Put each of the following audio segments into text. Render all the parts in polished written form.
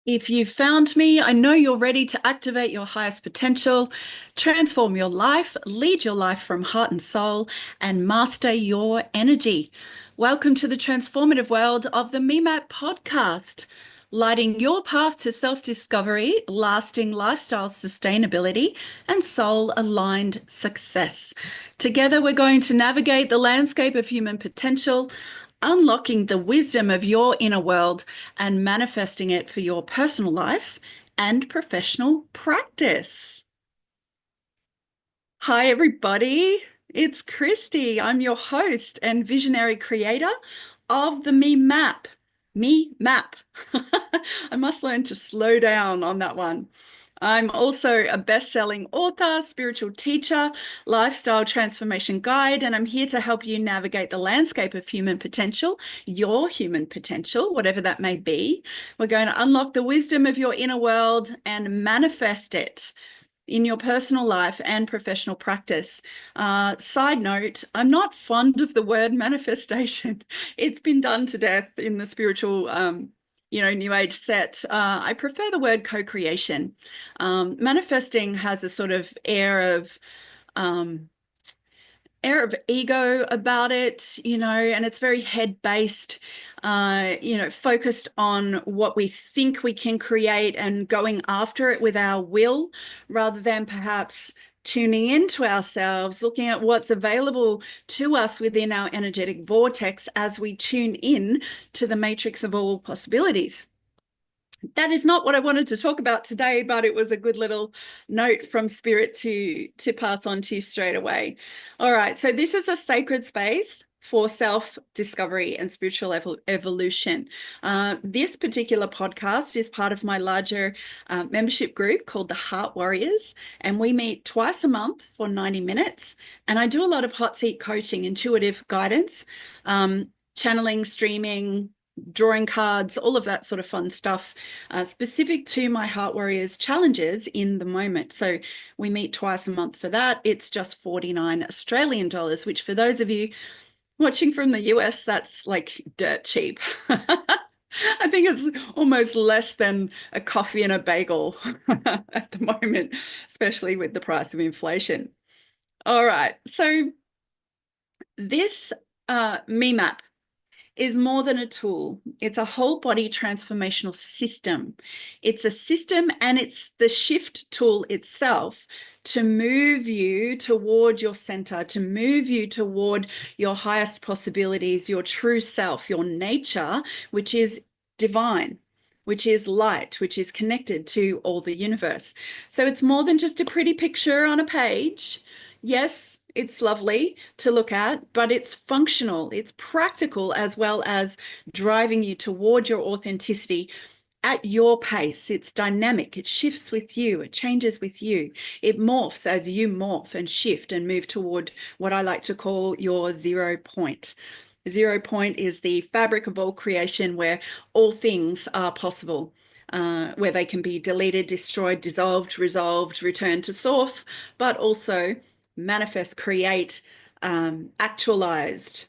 If you found me, I know you're ready to activate your highest potential, transform your life, lead your life from heart and soul, and master your energy. Welcome to the transformative world of the MeMap podcast, lighting your path to self-discovery, lasting lifestyle sustainability, and soul-aligned success. Together, we're going to navigate the landscape of human potential, unlocking the wisdom of your inner world and manifesting it for your personal life and professional practice. Hi, everybody. It's Kristy. I'm your host and visionary creator of the Me Map. Me Map. I must learn to slow down on that one. I'm also a best-selling author, spiritual teacher, lifestyle transformation guide, and I'm here to help you navigate the landscape of human potential, your human potential, whatever that may be. We're going to unlock the wisdom of your inner world and manifest it in your personal life and professional practice. Side note, I'm not fond of the word manifestation. It's been done to death in the spiritual New Age set. I prefer the word co-creation. Manifesting has a sort of um, air of ego about it, and it's very head-based, focused on what we think we can create and going after it with our will, rather than perhaps tuning into ourselves, looking at what's available to us within our energetic vortex as we tune in to the matrix of all possibilities. That is not what I wanted to talk about today, but it was a good little note from Spirit to pass on to you straight away. All right, so this is a sacred space for self-discovery and spiritual evolution. This particular podcast is part of my larger membership group called the Heart Warriors, and we meet twice a month for 90 minutes. And I do a lot of hot seat coaching, intuitive guidance, channeling, streaming, drawing cards, all of that sort of fun stuff, specific to my Heart Warriors challenges in the moment. So we meet twice a month for that. It's just 49 Australian dollars, which for those of you watching from the US, that's like dirt cheap. I think it's almost less than a coffee and a bagel at the moment, especially with the price of inflation. All right, so this Me Map is more than a tool. It's a whole body transformational system. It's a system, and it's the shift tool itself to move you toward your center, to move you toward your highest possibilities, your true self, your nature, which is divine, which is light, which is connected to all the universe. So it's more than just a pretty picture on a page. Yes, it's lovely to look at, but it's functional, it's practical, as well as driving you toward your authenticity at your pace. It's dynamic, it shifts with you, it changes with you, it morphs as you morph and shift and move toward what I like to call your 0 point. 0 point is the fabric of all creation, where all things are possible. Where they can be deleted, destroyed, dissolved, resolved, returned to source, but also manifest, create, actualized,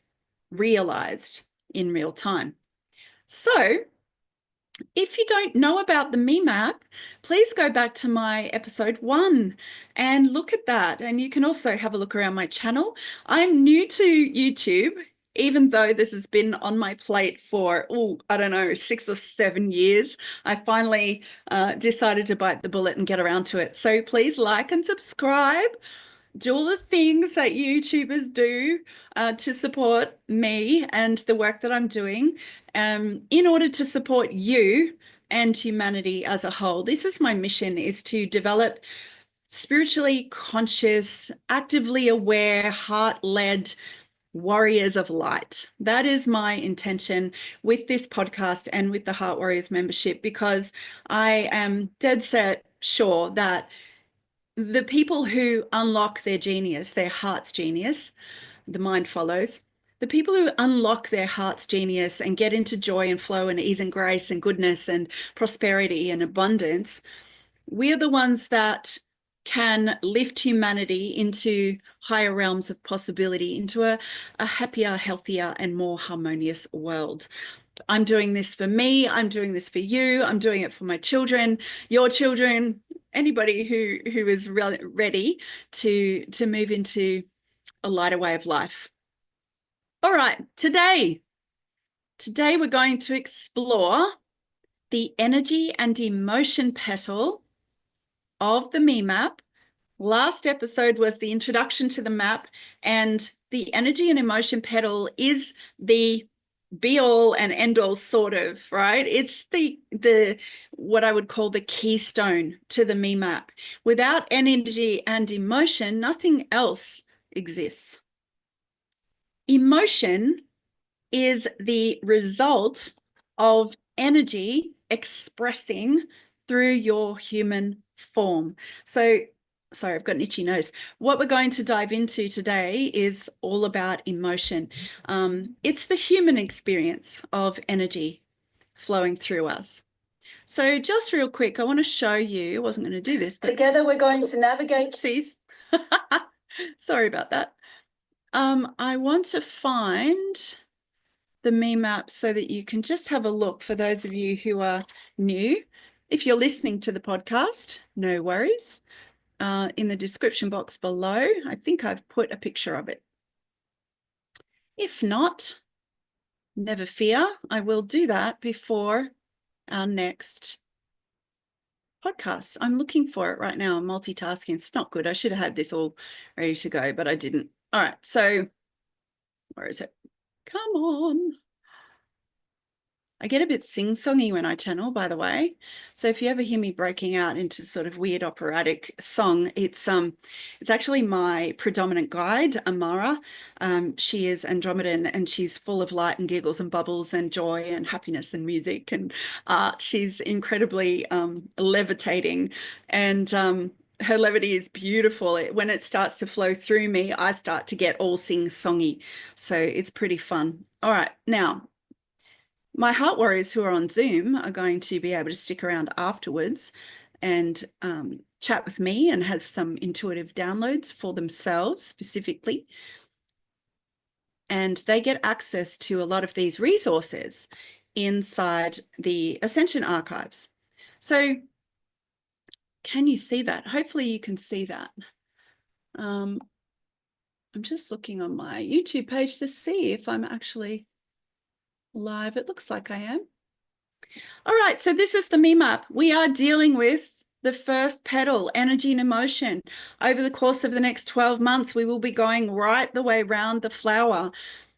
realized in real time. So if you don't know about the Me Map, please go back to my episode 1 and look at that. And you can also have a look around my channel. I'm new to YouTube, even though this has been on my plate for, I don't know, 6 or 7 years. I finally decided to bite the bullet and get around to it. So please like and subscribe. Do all the things that YouTubers do to support me and the work that I'm doing in order to support you and humanity as a whole. This is my mission, is to develop spiritually conscious, actively aware, heart-led warriors of light. That is my intention with this podcast and with the Heart Warriors membership, because I am dead set sure that the people who unlock their genius, their heart's genius, the mind follows. The people who unlock their heart's genius and get into joy and flow and ease and grace and goodness and prosperity and abundance, we're the ones that can lift humanity into higher realms of possibility, into a happier, healthier, and more harmonious world. I'm doing this for me. I'm doing this for you. I'm doing it for my children, your children, anybody who is ready to move into a lighter way of life. All right, today we're going to explore the energy and emotion petal of the Me Map. Last episode was the introduction to the map, and the energy and emotion petal is the be all and end all, sort of, right? It's the what I would call the keystone to the Me Map. Without energy and emotion, nothing else exists. Emotion is the result of energy expressing through your human form. So, sorry, I've got an itchy nose. What we're going to dive into today is all about emotion. It's the human experience of energy flowing through us. So just real quick, I want to show you, I wasn't going to do this, but together we're going to navigate. Oopsies. Sorry about that. I want to find the Me Map so that you can just have a look for those of you who are new. If you're listening to the podcast, no worries. In the description box below, I think I've put a picture of it. If not, never fear, I will do that before our next podcast. I'm looking for it right now. I'm multitasking. It's not good. I should have had this all ready to go, but I didn't. All right, so where is it? Come on. I get a bit sing-songy when I channel, by the way. So if you ever hear me breaking out into sort of weird operatic song, it's actually my predominant guide, Amara. She is Andromedan, and she's full of light and giggles and bubbles and joy and happiness and music and art. She's incredibly levitating, and her levity is beautiful. When it starts to flow through me, I start to get all sing-songy. So it's pretty fun. All right, now, my heart warriors who are on Zoom are going to be able to stick around afterwards and chat with me and have some intuitive downloads for themselves specifically. And they get access to a lot of these resources inside the Ascension archives. So can you see that? Hopefully you can see that. I'm just looking on my YouTube page to see if I'm actually live. It looks like I am. All right, so this is the Me Map. We are dealing with the first petal, energy and emotion. Over the course of the next 12 months, we will be going right the way around the flower.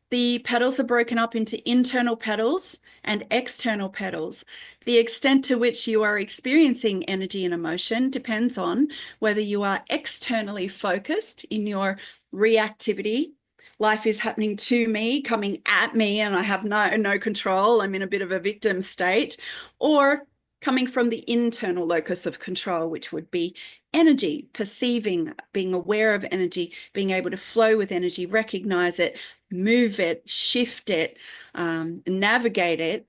The petals are broken up into internal petals and external petals. The extent to which you are experiencing energy and emotion depends on whether you are externally focused in your reactivity. Life is happening to me, coming at me, and I have no control. I'm in a bit of a victim state, or coming from the internal locus of control, which would be energy, perceiving, being aware of energy, being able to flow with energy, recognize it, move it, shift it, navigate it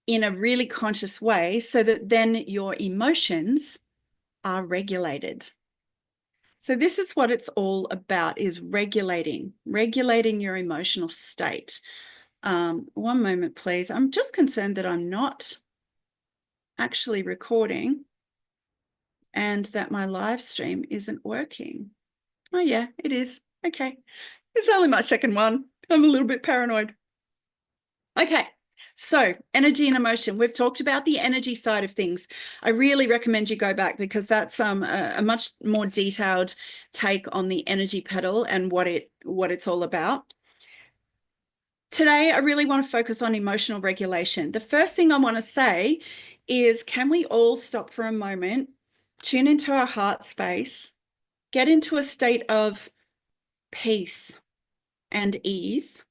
in a really conscious way so that then your emotions are regulated. So this is what it's all about, is regulating your emotional state. One moment, please. I'm just concerned that I'm not actually recording and that my live stream isn't working. Oh yeah, it is. Okay. It's only my second one. I'm a little bit paranoid. Okay. So energy and emotion, we've talked about the energy side of things. I really recommend you go back because that's a much more detailed take on the energy petal and what it's all about. Today, I really want to focus on emotional regulation. The first thing I want to say is, can we all stop for a moment, tune into our heart space, get into a state of peace and ease,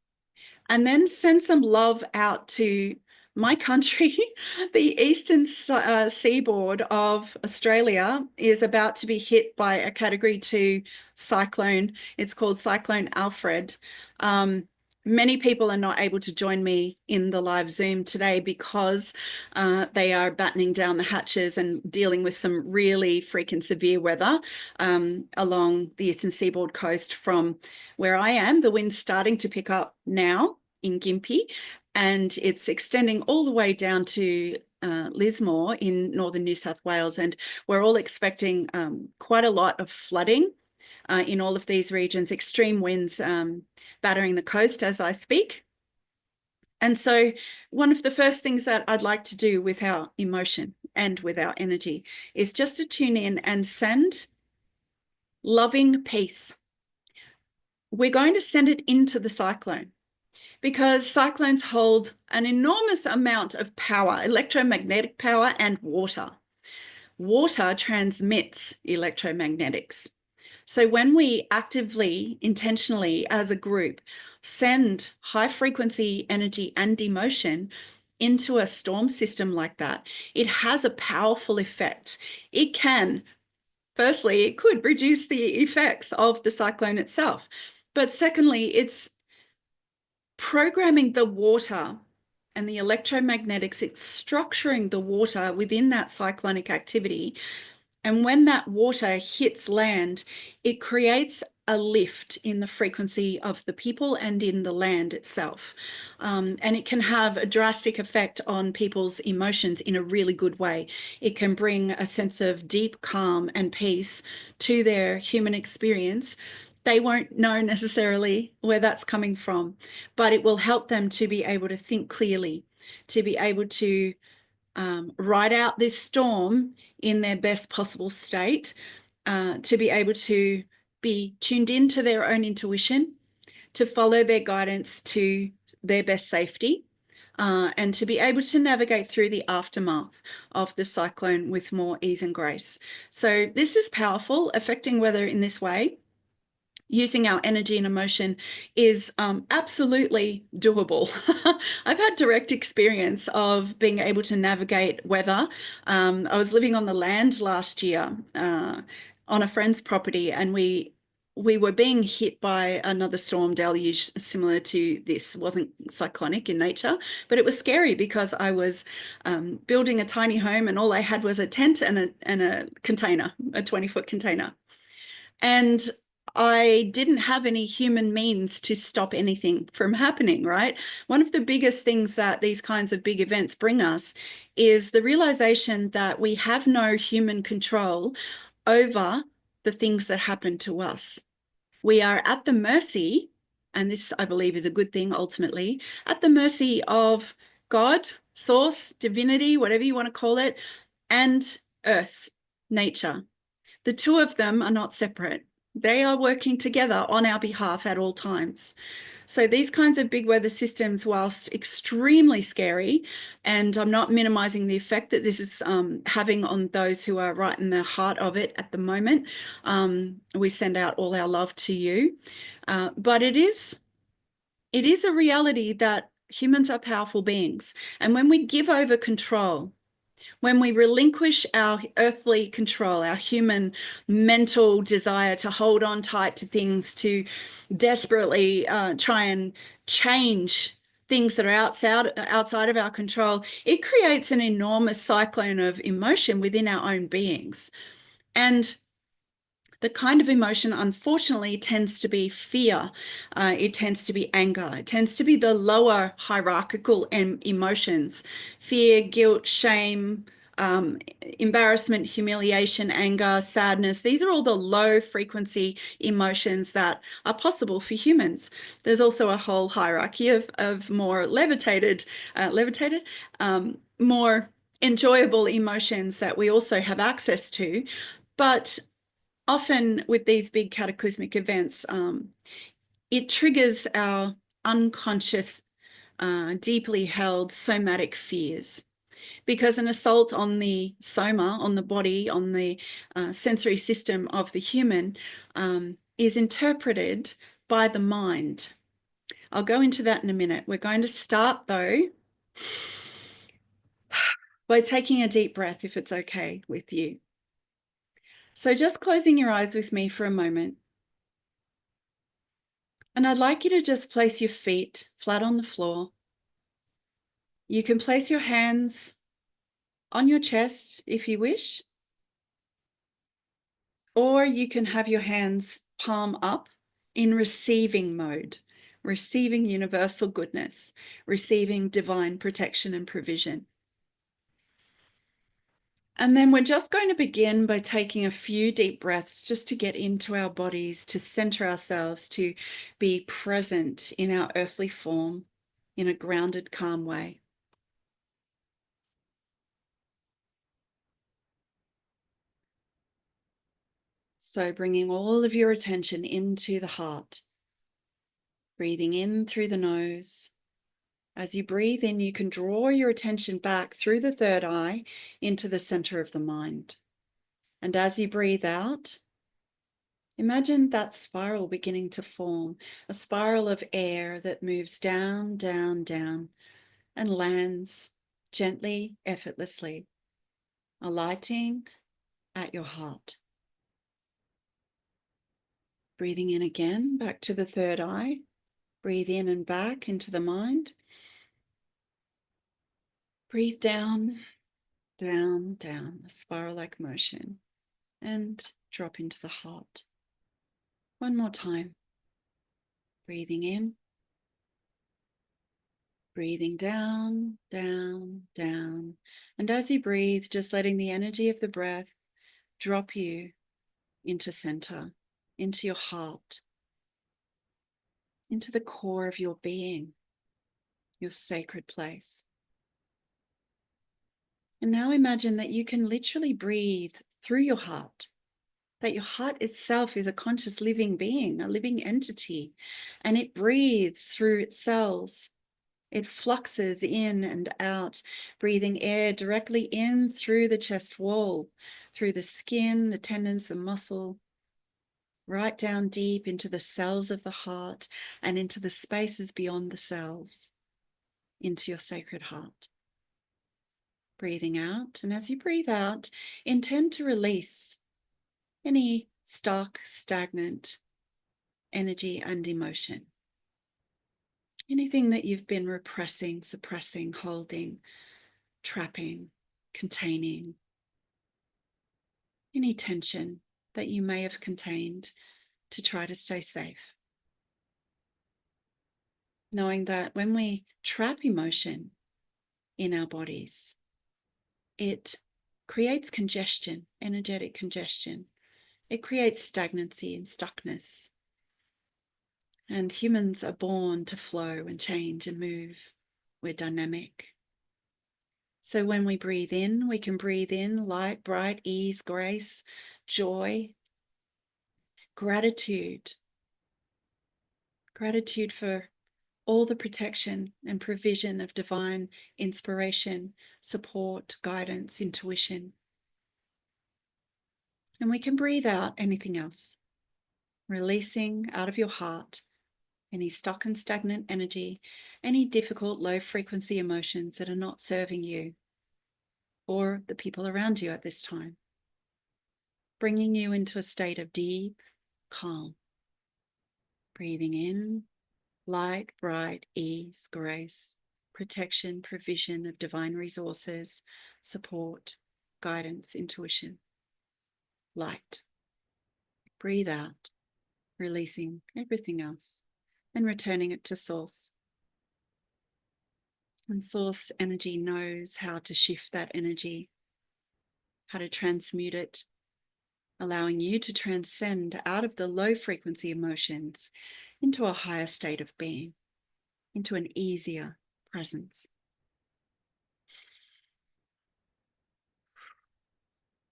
and then send some love out to my country. The eastern seaboard of Australia is about to be hit by a Category 2 cyclone. It's called Cyclone Alfred. Many people are not able to join me in the live Zoom today because they are battening down the hatches and dealing with some really freaking severe weather along the eastern seaboard coast from where I am. The wind's starting to pick up now in Gympie, and it's extending all the way down to Lismore in northern New South Wales. And we're all expecting quite a lot of flooding in all of these regions, extreme winds battering the coast as I speak. And so one of the first things that I'd like to do with our emotion and with our energy is just to tune in and send loving peace. We're going to send it into the cyclone, because cyclones hold an enormous amount of power, electromagnetic power, and water. Water transmits electromagnetics. So when we actively, intentionally, as a group, send high frequency energy and emotion into a storm system like that, it has a powerful effect. It can, firstly, it could reduce the effects of the cyclone itself. But secondly, it's programming the water and the electromagnetics, it's structuring the water within that cyclonic activity. And when that water hits land, it creates a lift in the frequency of the people and in the land itself. And it can have a drastic effect on people's emotions in a really good way. It can bring a sense of deep calm and peace to their human experience. They won't know necessarily where that's coming from, but it will help them to be able to think clearly, to be able to ride out this storm in their best possible state, to be able to be tuned into their own intuition, to follow their guidance to their best safety, and to be able to navigate through the aftermath of the cyclone with more ease and grace. So this is powerful. Affecting weather in this way, using our energy and emotion, is absolutely doable. I've had direct experience of being able to navigate weather. I was living on the land last year on a friend's property, and we were being hit by another storm deluge similar to this. It wasn't cyclonic in nature, but it was scary because I was building a tiny home, and all I had was a tent and a container, a 20-foot container. And I didn't have any human means to stop anything from happening, right? One of the biggest things that these kinds of big events bring us is the realization that we have no human control over the things that happen to us. We are at the mercy, and this, I believe, is a good thing ultimately, at the mercy of God, source, divinity, whatever you want to call it, and earth, nature. The two of them are not separate. They are working together on our behalf at all times. So these kinds of big weather systems, whilst extremely scary, and I'm not minimizing the effect that this is having on those who are right in the heart of it at the moment, we send out all our love to you. But it is a reality that humans are powerful beings. And when we give over control, when we relinquish our earthly control, our human mental desire to hold on tight to things, to desperately try and change things that are outside of our control, it creates an enormous cyclone of emotion within our own beings. And the kind of emotion, unfortunately, tends to be fear. It tends to be anger. It tends to be the lower hierarchical emotions: fear, guilt, shame, embarrassment, humiliation, anger, sadness. These are all the low frequency emotions that are possible for humans. There's also a whole hierarchy of more more enjoyable emotions that we also have access to. But often with these big cataclysmic events, it triggers our unconscious, deeply held somatic fears. Because an assault on the soma, on the body, on the sensory system of the human, is interpreted by the mind. I'll go into that in a minute. We're going to start, though, by taking a deep breath, if it's okay with you. So just closing your eyes with me for a moment. And I'd like you to just place your feet flat on the floor. You can place your hands on your chest if you wish, or you can have your hands palm up in receiving mode, receiving universal goodness, receiving divine protection and provision. And then we're just going to begin by taking a few deep breaths just to get into our bodies, to center ourselves, to be present in our earthly form in a grounded, calm way. So bringing all of your attention into the heart, breathing in through the nose. As you breathe in, you can draw your attention back through the third eye into the center of the mind. And as you breathe out, imagine that spiral beginning to form, a spiral of air that moves down, down, down, and lands gently, effortlessly, alighting at your heart. Breathing in again, back to the third eye. Breathe in and back into the mind. Breathe down, down, down, a spiral-like motion, and drop into the heart. One more time. Breathing in. Breathing down, down, down. And as you breathe, just letting the energy of the breath drop you into center, into your heart, into the core of your being, your sacred place. And now imagine that you can literally breathe through your heart, that your heart itself is a conscious living being, a living entity, and it breathes through its cells. It fluxes in and out, breathing air directly in through the chest wall, through the skin, the tendons, the muscle, right down deep into the cells of the heart and into the spaces beyond the cells, into your sacred heart. Breathing out, and as you breathe out, intend to release any stuck, stagnant energy and emotion. Anything that you've been repressing, suppressing, holding, trapping, containing, any tension that you may have contained to try to stay safe. Knowing that when we trap emotion in our bodies, it creates congestion, energetic congestion. It creates stagnancy and stuckness. And humans are born to flow and change and move. We're dynamic. So when we breathe in, we can breathe in light, bright, ease, grace, joy, gratitude. Gratitude for all the protection and provision of divine inspiration, support, guidance, intuition. And we can breathe out anything else, releasing out of your heart any stuck and stagnant energy, any difficult low frequency emotions that are not serving you or the people around you at this time, bringing you into a state of deep calm. Breathing in, light, bright, ease, grace, protection, provision of divine resources, support, guidance, intuition, light. Breathe out, releasing everything else and returning it to source. And source energy knows how to shift that energy, how to transmute it, allowing you to transcend out of the low frequency emotions into a higher state of being, into an easier presence.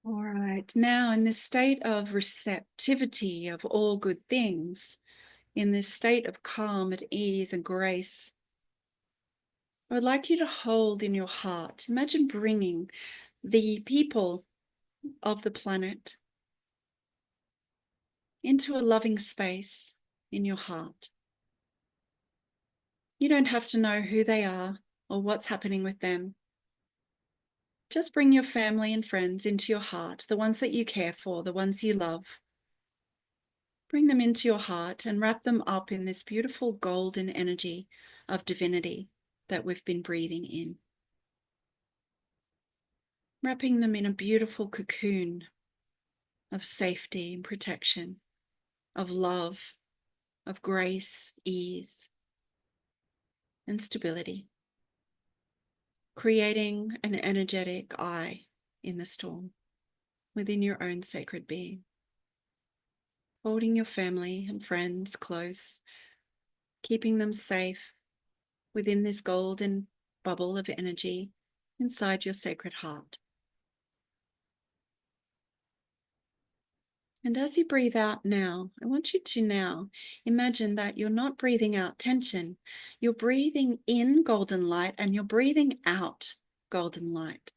All right, now in this state of receptivity of all good things, in this state of calm, at ease and grace, I would like you to hold in your heart, imagine bringing the people of the planet into a loving space in your heart. You don't have to know who they are or what's happening with them. Just bring your family and friends into your heart, the ones that you care for, the ones you love. Bring them into your heart and wrap them up in this beautiful golden energy of divinity that we've been breathing in. Wrapping them in a beautiful cocoon of safety and protection, of love, of grace, ease, and stability, creating an energetic eye in the storm within your own sacred being, holding your family and friends close, keeping them safe within this golden bubble of energy inside your sacred heart. And as you breathe out now, I want you to now imagine that you're not breathing out tension. You're breathing in golden light and you're breathing out golden light.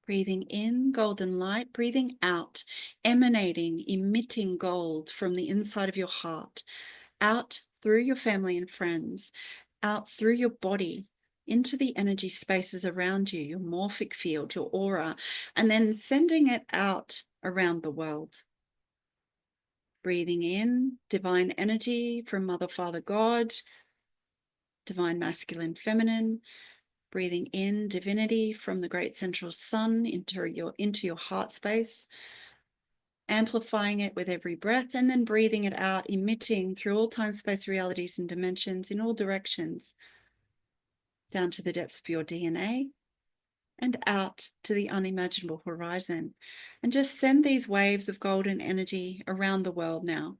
Breathing in golden light, breathing out, emanating, emitting gold from the inside of your heart, out through your family and friends, out through your body, into the energy spaces around you, your morphic field, your aura, and then sending it out around the world. Breathing in divine energy from Mother, Father, God, divine masculine, feminine. Breathing in divinity from the great central sun into your heart space, amplifying it with every breath, and then breathing it out, emitting through all time, space, realities, and dimensions in all directions, down to the depths of your DNA and out to the unimaginable horizon. And just send these waves of golden energy around the world now,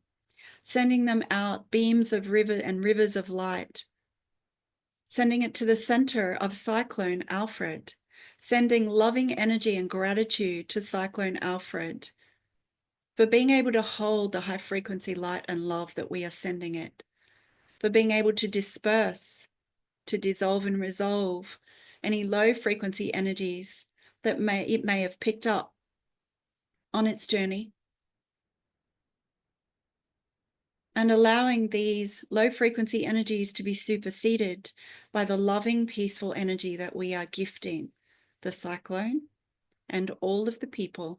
sending them out, beams of river and rivers of light, sending it to the center of Cyclone Alfred, sending loving energy and gratitude to Cyclone Alfred for being able to hold the high frequency light and love that we are sending it, for being able to disperse, to dissolve and resolve any low frequency energies that it may have picked up on its journey, and allowing these low frequency energies to be superseded by the loving, peaceful energy that we are gifting the cyclone and all of the people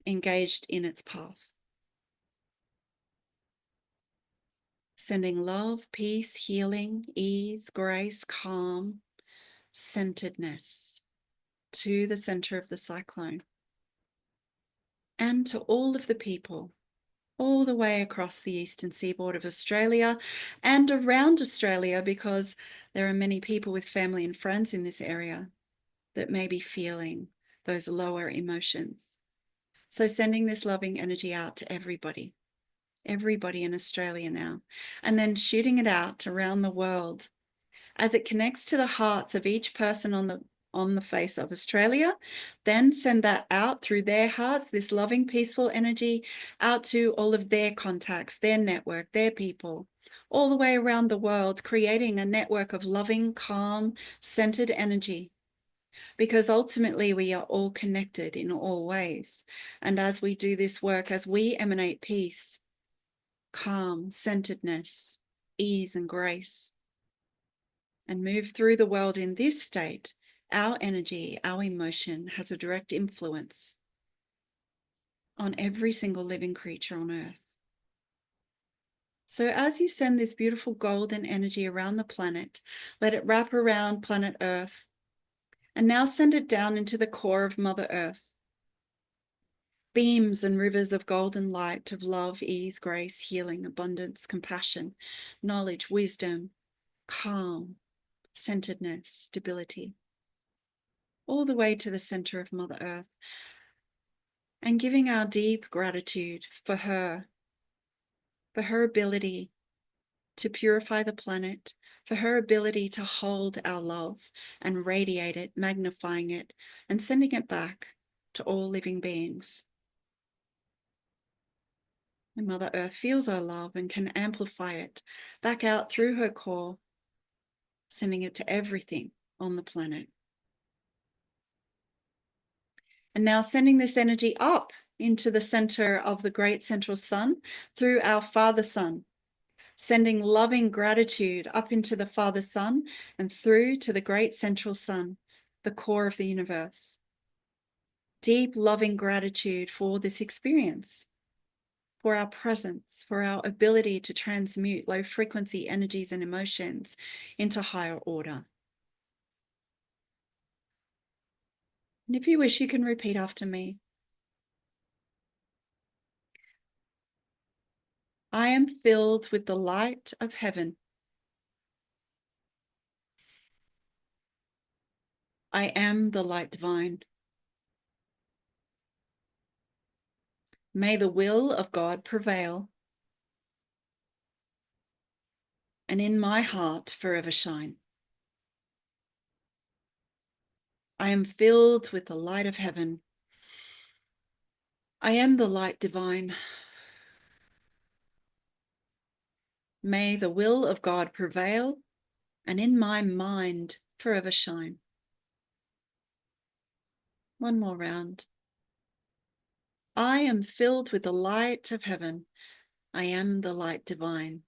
engaged in its path. Sending love, peace, healing, ease, grace, calm, centeredness to the center of the cyclone and to all of the people all the way across the eastern seaboard of Australia and around Australia, because there are many people with family and friends in this area that may be feeling those lower emotions. So sending this loving energy out to everybody in Australia now, and then shooting it out around the world as it connects to the hearts of each person on the face of Australia. Then send that out through their hearts, this loving, peaceful energy, out to all of their contacts, their network, their people, all the way around the world, creating a network of loving, calm, centered energy. Because ultimately we are all connected in all ways. And as we do this work, as we emanate peace, calm, centeredness, ease, and grace, and move through the world in this state, our energy, our emotion has a direct influence on every single living creature on earth. So as you send this beautiful golden energy around the planet, let it wrap around planet Earth, and now send it down into the core of Mother Earth. Beams and rivers of golden light, of love, ease, grace, healing, abundance, compassion, knowledge, wisdom, calm, centeredness, stability, all the way to the center of Mother Earth, and giving our deep gratitude for her ability to purify the planet, for her ability to hold our love and radiate it, magnifying it, and sending it back to all living beings. And Mother Earth feels our love and can amplify it back out through her core, sending it to everything on the planet. And now sending this energy up into the center of the great central sun through our Father Sun, sending loving gratitude up into the Father Sun and through to the great central sun, the core of the universe. Deep loving gratitude for this experience, for our presence, for our ability to transmute low frequency energies and emotions into higher order. And if you wish, you can repeat after me. I am filled with the light of heaven. I am the light divine. May the will of God prevail and in my heart forever shine. I am filled with the light of heaven. I am the light divine. May the will of God prevail and in my mind forever shine. One more round. I am filled with the light of heaven. I am the light divine.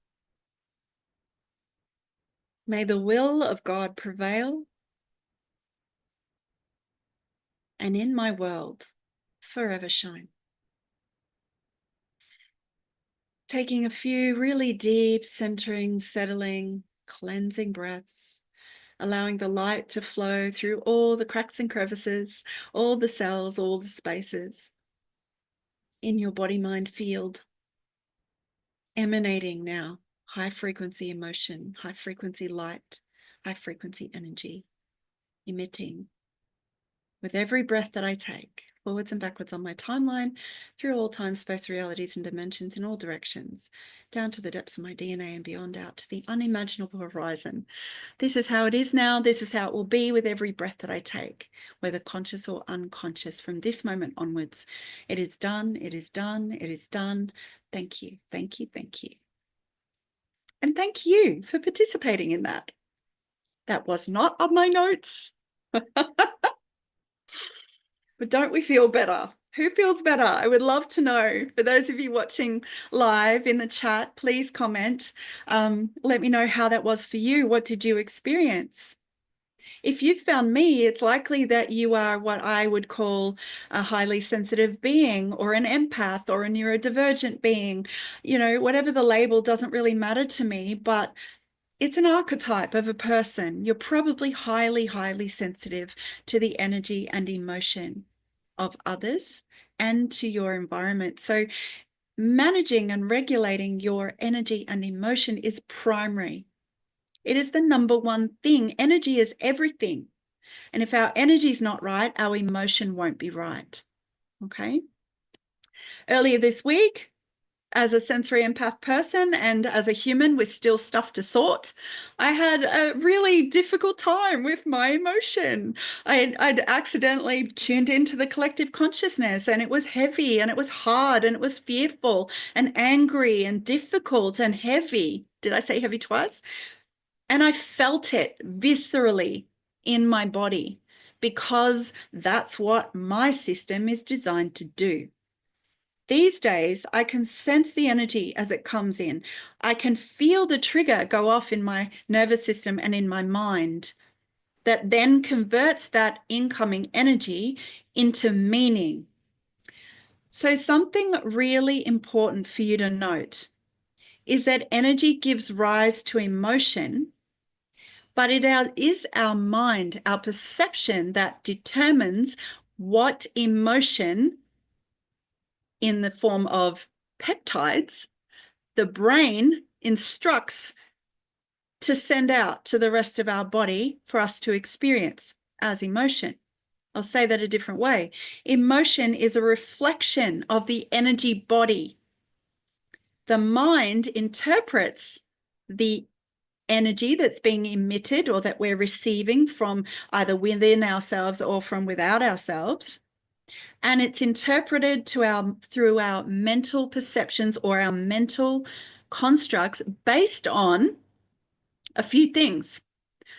May the will of God prevail and in my world forever shine. Taking a few really deep, centering, settling, cleansing breaths, allowing the light to flow through all the cracks and crevices, all the cells, all the spaces in your body-mind field, emanating now high frequency emotion, high frequency light, high frequency energy, emitting with every breath that I take, forwards and backwards on my timeline, through all time, space, realities, and dimensions in all directions, down to the depths of my DNA and beyond, out to the unimaginable horizon. This is how it is now. This is how it will be with every breath that I take, whether conscious or unconscious, from this moment onwards. It is done. It is done. It is done. Thank you. Thank you. Thank you. And thank you for participating in that. That was not on my notes. But don't we feel better? Who feels better? I would love to know. For those of you watching live in the chat, please comment. Let me know how that was for you. What did you experience? If you found me, it's likely that you are what I would call a highly sensitive being, or an empath, or a neurodivergent being. You know, whatever the label doesn't really matter to me, but it's an archetype of a person. You're probably highly, highly sensitive to the energy and emotion of others and to your environment. So managing and regulating your energy and emotion is primary. It is the number one thing. Energy is everything. And if our energy is not right, our emotion won't be right. Okay. Earlier this week, as a sensory empath person and as a human with still stuff to sort, I had a really difficult time with my emotion. I'd accidentally tuned into the collective consciousness, and it was heavy and it was hard and it was fearful and angry and difficult and heavy. Did I say heavy twice? And I felt it viscerally in my body, because that's what my system is designed to do. These days, I can sense the energy as it comes in. I can feel the trigger go off in my nervous system and in my mind, that then converts that incoming energy into meaning. So something really important for you to note is that energy gives rise to emotion, but it is our mind, our perception, that determines what emotion, in the form of peptides, the brain instructs to send out to the rest of our body for us to experience as emotion. I'll say that a different way. Emotion is a reflection of the energy body. The mind interprets the energy that's being emitted or that we're receiving from either within ourselves or from without ourselves. And it's interpreted through our mental perceptions or our mental constructs based on a few things.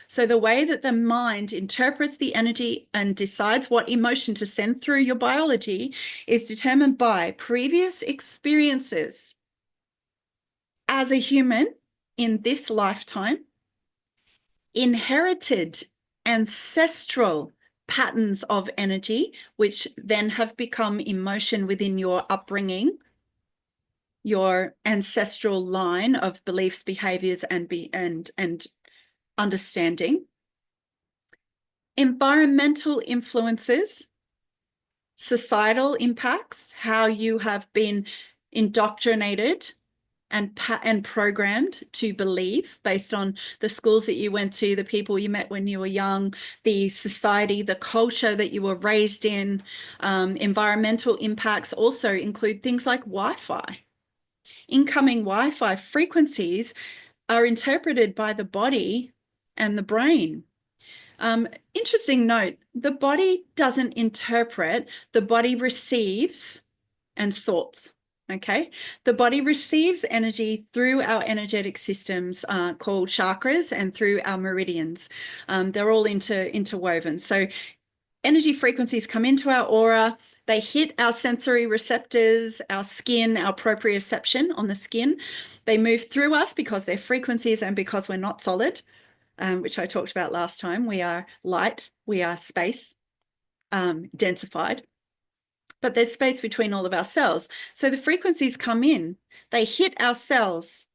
So the way that the mind interprets the energy and decides what emotion to send through your biology is determined by previous experiences as a human in this lifetime, inherited ancestral patterns of energy, which then have become emotion within your upbringing, your ancestral line of beliefs, behaviors, and understanding, environmental influences, societal impacts, how you have been indoctrinated and programmed to believe based on the schools that you went to, the people you met when you were young, the society, the culture that you were raised in. Environmental impacts also include things like Wi-Fi. Incoming Wi-Fi frequencies are interpreted by the body and the brain. Interesting note, the body doesn't interpret, the body receives and sorts. Okay, the body receives energy through our energetic systems called chakras and through our meridians. They're all interwoven. So energy frequencies come into our aura, they hit our sensory receptors, our skin, our proprioception on the skin. They move through us because they're frequencies and because we're not solid, which I talked about last time. We are light, we are space, densified. But there's space between all of our cells. So the frequencies come in, they hit our cells.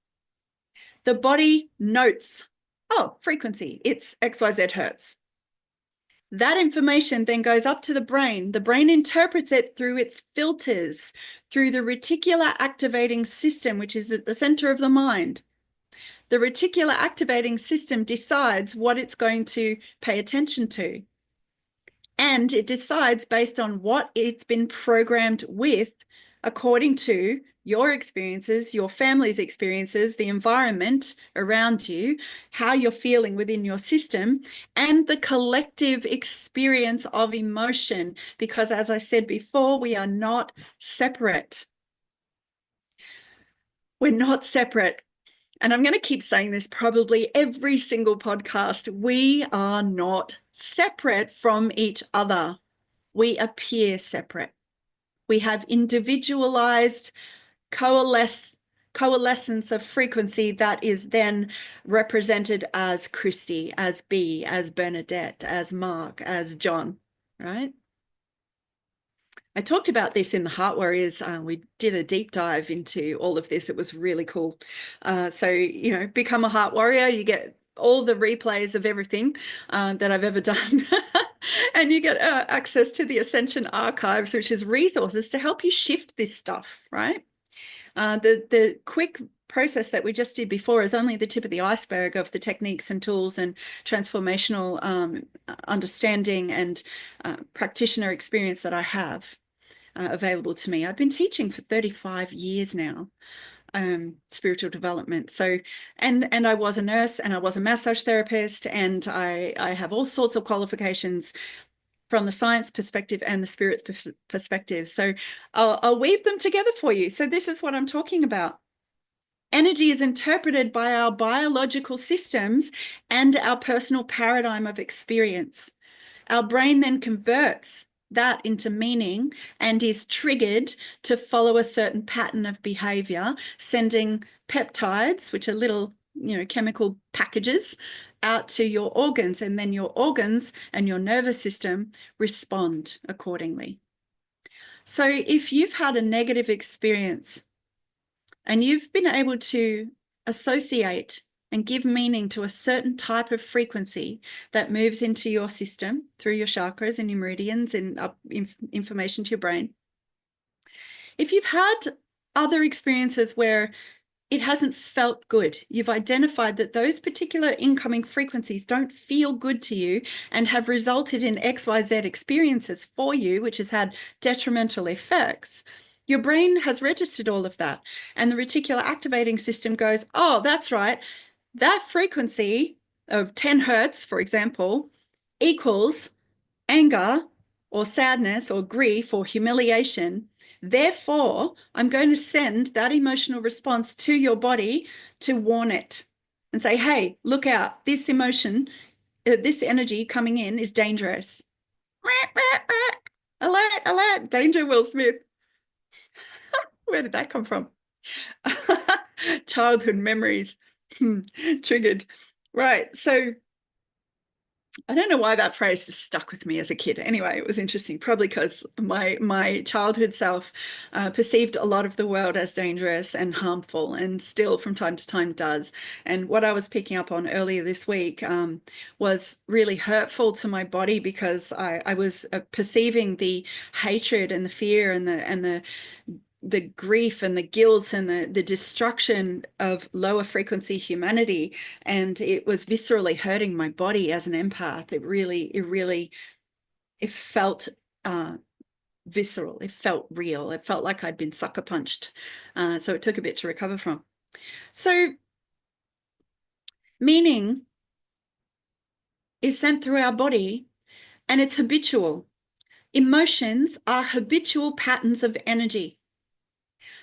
The body notes, oh, frequency, it's XYZ hertz. That information then goes up to the brain. The brain interprets it through its filters, through the reticular activating system, which is at the center of the mind. The reticular activating system decides what it's going to pay attention to. And it decides based on what it's been programmed with, according to your experiences, your family's experiences, the environment around you, how you're feeling within your system, and the collective experience of emotion. Because as I said before, we are not separate. We're not separate. And I'm going to keep saying this probably every single podcast. We are not separate from each other. We appear separate. We have individualized coalescence of frequency that is then represented as Kristy, as B, as Bernadette, as Mark, as John, right? I talked about this in the Heart Warriors. We did a deep dive into all of this. It was really cool. So, you know, become a Heart Warrior. You get all the replays of everything that I've ever done. And you get access to the Ascension Archives, which is resources to help you shift this stuff, right? The quick process that we just did before is only the tip of the iceberg of the techniques and tools and transformational understanding and practitioner experience that I have available to me. I've been teaching for 35 years now, spiritual development. So, and I was a nurse and I was a massage therapist, and I have all sorts of qualifications from the science perspective and the spirit perspective. So I'll weave them together for you. So this is what I'm talking about. Energy is interpreted by our biological systems and our personal paradigm of experience. Our brain then converts that into meaning and is triggered to follow a certain pattern of behavior, sending peptides, which are little, you know, chemical packages, out to your organs, and then your organs and your nervous system respond accordingly. So if you've had a negative experience and you've been able to associate and give meaning to a certain type of frequency that moves into your system through your chakras and your meridians and up information to your brain. If you've had other experiences where it hasn't felt good, you've identified that those particular incoming frequencies don't feel good to you and have resulted in XYZ experiences for you, which has had detrimental effects, your brain has registered all of that. And the reticular activating system goes, oh, that's right. That frequency of 10 hertz, for example, equals anger or sadness or grief or humiliation. Therefore, I'm going to send that emotional response to your body to warn it and say, hey, look out, this emotion, this energy coming in is dangerous. Alert, alert, danger, Will Smith. Where did that come from? Childhood memories. Triggered. Right. So I don't know why that phrase just stuck with me as a kid. Anyway, it was interesting, probably because my childhood self perceived a lot of the world as dangerous and harmful, and still from time to time does. And what I was picking up on earlier this week was really hurtful to my body, because I was perceiving the hatred and the fear and the the grief and the guilt and the destruction of lower frequency humanity, and it was viscerally hurting my body as an empath. It felt visceral. It felt real. It felt like I'd been sucker punched. So it took a bit to recover from. So meaning is sent through our body, and it's habitual. Emotions are habitual patterns of energy.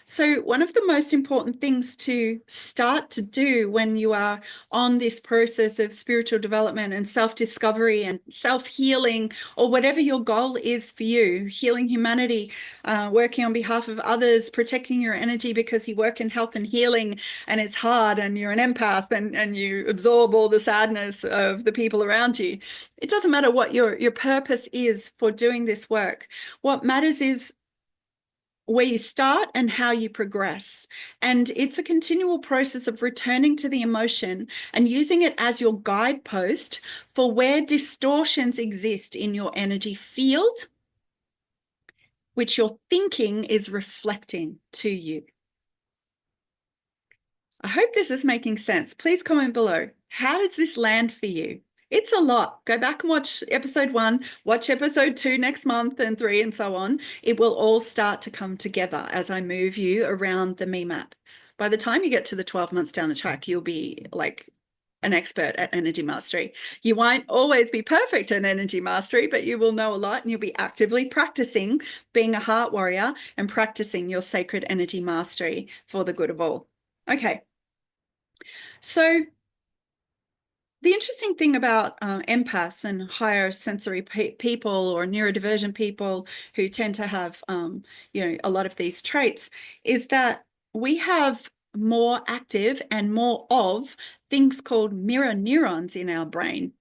So one of the most important things to start to do when you are on this process of spiritual development and self-discovery and self-healing, or whatever your goal is for you, healing humanity, working on behalf of others, protecting your energy because you work in health and healing and it's hard and you're an empath and you absorb all the sadness of the people around you. It doesn't matter what your purpose is for doing this work. What matters is where you start and how you progress. And it's a continual process of returning to the emotion and using it as your guidepost for where distortions exist in your energy field, which your thinking is reflecting to you. I hope this is making sense. Please comment below. How does this land for you? It's a lot. Go back and watch episode 1, watch episode 2 next month, and 3, and so on. It will all start to come together as I move you around the me map. By the time you get to the 12 months down the track, you'll be like an expert at energy mastery. You won't always be perfect at energy mastery, but you will know a lot, and you'll be actively practicing being a heart warrior and practicing your sacred energy mastery for the good of all. Okay. So the interesting thing about empaths and higher sensory people or neurodivergent people who tend to have, a lot of these traits is that we have more active and more of things called mirror neurons in our brain.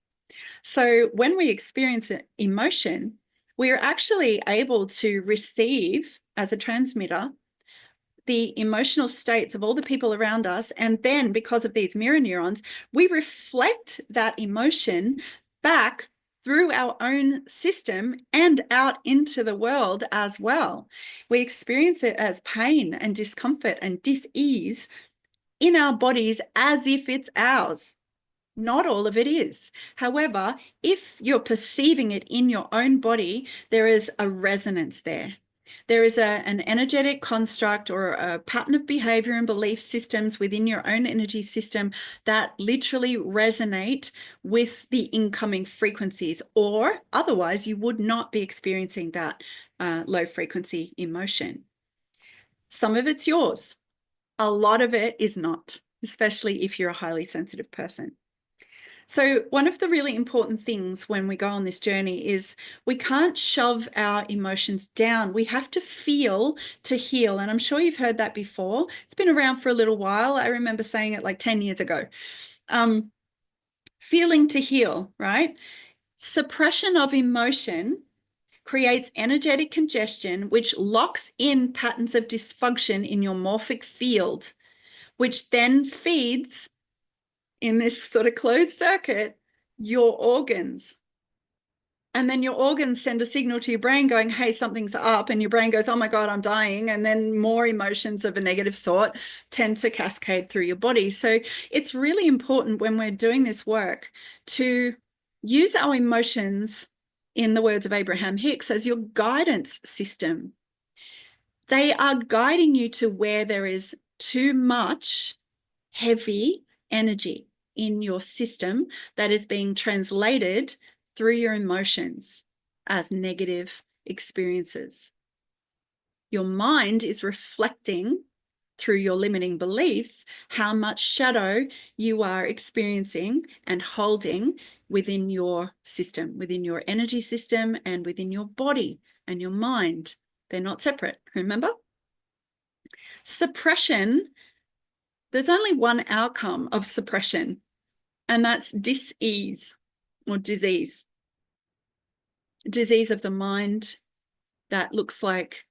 So when we experience an emotion, we are actually able to receive as a transmitter the emotional states of all the people around us. And then because of these mirror neurons, we reflect that emotion back through our own system and out into the world as well. We experience it as pain and discomfort and dis-ease in our bodies as if it's ours. Not all of it is. However, if you're perceiving it in your own body, there is a resonance there. There is an energetic construct or a pattern of behavior and belief systems within your own energy system that literally resonate with the incoming frequencies, or otherwise you would not be experiencing that low frequency emotion. Some of it's yours. A lot of it is not, especially if you're a highly sensitive person. So one of the really important things when we go on this journey is we can't shove our emotions down. We have to feel to heal. And I'm sure you've heard that before. It's been around for a little while. I remember saying it like 10 years ago. Feeling to heal, right? Suppression of emotion creates energetic congestion, which locks in patterns of dysfunction in your morphic field, which then feeds in this sort of closed circuit, your organs. And then your organs send a signal to your brain going, hey, something's up. And your brain goes, oh my God, I'm dying. And then more emotions of a negative sort tend to cascade through your body. So it's really important when we're doing this work to use our emotions, in the words of Abraham Hicks, as your guidance system. They are guiding you to where there is too much heavy energy in your system that is being translated through your emotions as negative experiences. Your mind is reflecting through your limiting beliefs how much shadow you are experiencing and holding within your system, within your energy system, and within your body and your mind. They're not separate, remember? Suppression, there's only one outcome of suppression, and that's dis-ease or disease. Disease of the mind that looks like,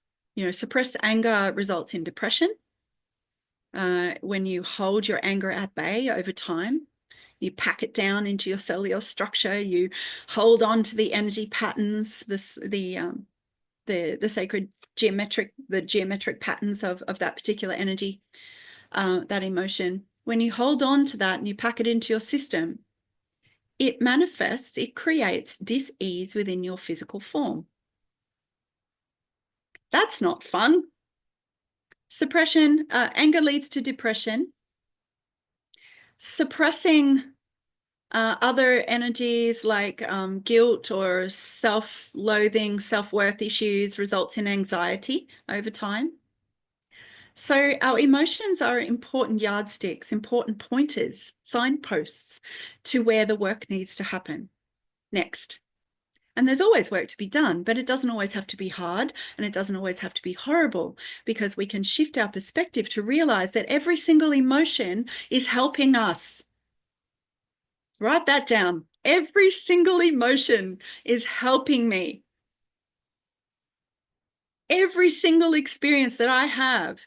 suppressed anger results in depression. When you hold your anger at bay over time, you pack it down into your cellular structure, you hold on to the energy patterns, the sacred the geometric patterns of that particular energy, that emotion. When you hold on to that and you pack it into your system, it manifests, it creates dis-ease within your physical form. That's not fun. Suppression, anger leads to depression. Suppressing other energies like guilt or self-loathing, self-worth issues results in anxiety over time. So our emotions are important yardsticks, important pointers, signposts to where the work needs to happen next. And there's always work to be done, but it doesn't always have to be hard, and it doesn't always have to be horrible, because we can shift our perspective to realize that every single emotion is helping us. Write that down. Every single emotion is helping me. Every single experience that I have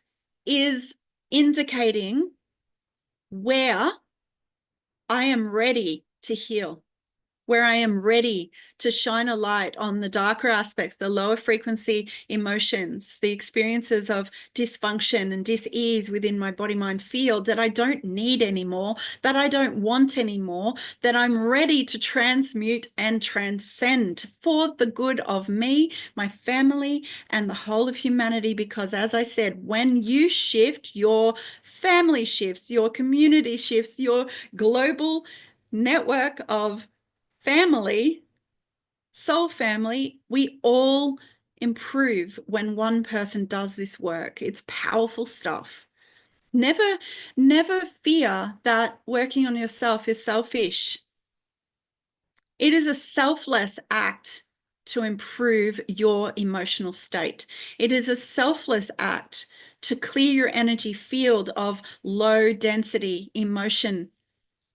is indicating where I am ready to heal, where I am ready to shine a light on the darker aspects, the lower frequency emotions, the experiences of dysfunction and dis-ease within my body-mind field that I don't need anymore, that I don't want anymore, that I'm ready to transmute and transcend for the good of me, my family, and the whole of humanity. Because as I said, when you shift, your family shifts, your community shifts, your global network of family, soul family, we all improve when one person does this work. It's powerful stuff. Never fear that working on yourself is selfish. It is a selfless act to improve your emotional state. It is a selfless act to clear your energy field of low density emotion